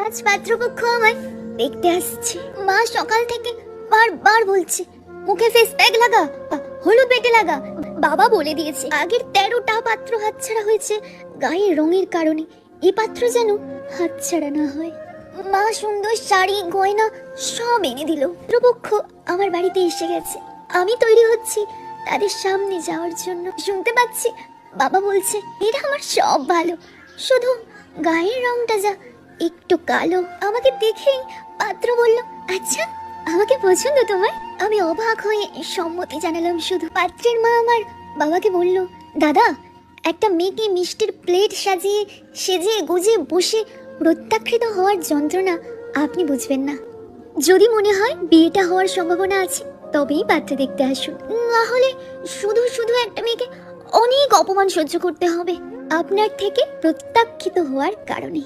আজ পাত্রপক্ষ আমায় দেখতে আসছে। মা সকাল থেকে বারবার বলছে মুখে ফেস প্যাক লাগা, হলুদ বেটে লাগা। বাবা বলে দিয়েছে আগের 13টা পাত্র হাতছাড়া হয়েছে গায়ের রঙের কারণে, এই পাত্র যেন হাতছাড়া না হয়। মা সুন্দর শাড়ি গয়না সব এনে দিল। পাত্রপক্ষ আমার বাড়িতে এসে গেছে, আমি তৈরি হচ্ছি তাদের সামনে যাওয়ার জন্য। শুনতে পাচ্ছি বাবা বলছে এরা আমার সব ভালো, শুধু গায়ের রংটা যা একটু কালো। আমাকে দেখেই পাত্র বলল, আচ্ছা আমাকে পছন্দ তোমার? আমি অবাক হয়ে সম্মতি জানালাম শুধু। পাত্রের মা আমার বাবাকে বলল, দাদা একটা মেয়েকে মিষ্টির প্লেট সাজিয়ে সেজে গুজে বসে প্রত্যাখ্যিত হওয়ার যন্ত্রণা আপনি বুঝবেন না। যদি মনে হয় বিয়েটা হওয়ার সম্ভাবনা আছে তবেই পাত্র দেখতে আসুন, না হলে শুধু শুধু একটা মেয়েকে অনেক অপমান সহ্য করতে হবে আপনার থেকে প্রত্যাখ্যিত হওয়ার কারণে।